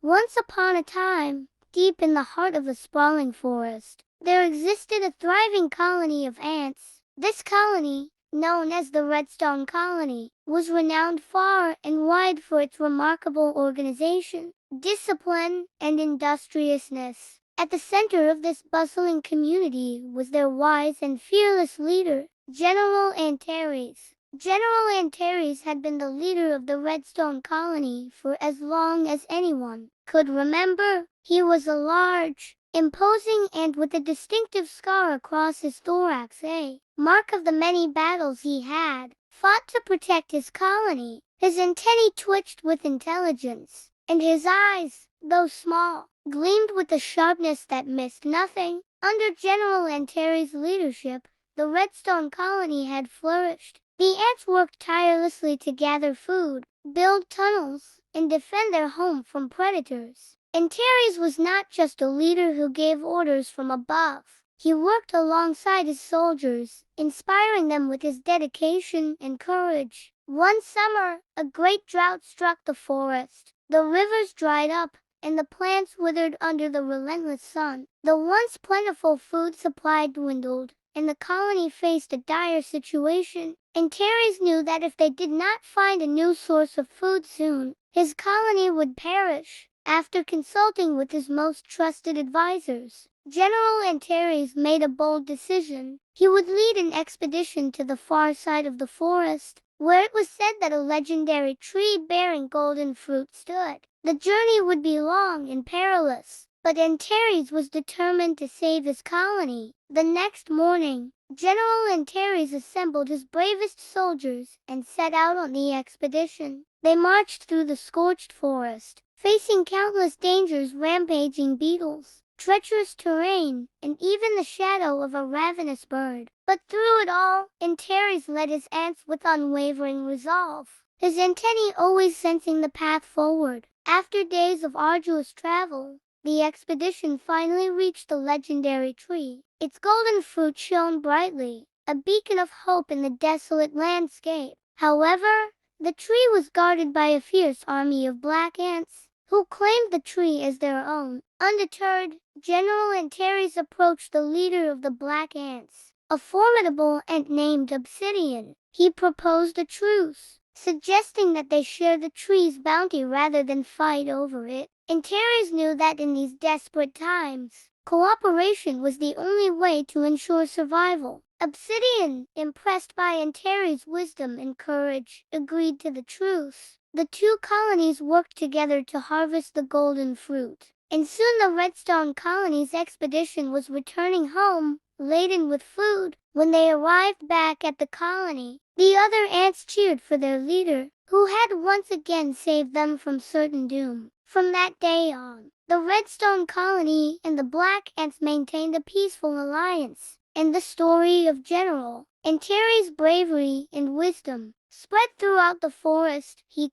Once upon a time, deep in the heart of the sprawling forest, there existed a thriving colony of ants. This colony, known as the Redstone Colony, was renowned far and wide for its remarkable organization, discipline, and industriousness. At the center of this bustling community was their wise and fearless leader, General Antares. General Antares had been the leader of the Redstone Colony for as long as anyone could remember. He was a large, imposing ant with a distinctive scar across his thorax, a mark of the many battles he had fought to protect his colony. His antennae twitched with intelligence, and his eyes, though small, gleamed with a sharpness that missed nothing. Under General Antares' leadership, the Redstone Colony had flourished. The ants worked tirelessly to gather food, build tunnels, and defend their home from predators. Antares was not just a leader who gave orders from above. He worked alongside his soldiers, inspiring them with his dedication and courage. One summer, a great drought struck the forest. The rivers dried up, and the plants withered under the relentless sun. The once plentiful food supply dwindled, and the colony faced a dire situation. Antares knew that if they did not find a new source of food soon, his colony would perish. After consulting with his most trusted advisors, General Antares made a bold decision. He would lead an expedition to the far side of the forest, where it was said that a legendary tree bearing golden fruit stood. The journey would be long and perilous, but Antares was determined to save his colony. The next morning, General Antares assembled his bravest soldiers and set out on the expedition. They marched through the scorched forest, facing countless dangers, rampaging beetles, treacherous terrain, and even the shadow of a ravenous bird. But through it all, Antares led his ants with unwavering resolve, his antennae always sensing the path forward. After days of arduous travel, the expedition finally reached the legendary tree. Its golden fruit shone brightly, a beacon of hope in the desolate landscape. However, the tree was guarded by a fierce army of black ants, who claimed the tree as their own. Undeterred, General Antares approached the leader of the black ants, a formidable ant named Obsidian. He proposed a truce, suggesting that they share the tree's bounty rather than fight over it. Antares knew that in these desperate times, cooperation was the only way to ensure survival. Obsidian, impressed by Antares' wisdom and courage, agreed to the truce. The two colonies worked together to harvest the golden fruit, and soon the Redstone Colony's expedition was returning home, laden with food. When they arrived back at the colony, the other ants cheered for their leader, who had once again saved them from certain doom. From that day on, the Redstone Colony and the Black Ants maintained a peaceful alliance, and the story of General Antares' bravery and wisdom spread throughout the forest. He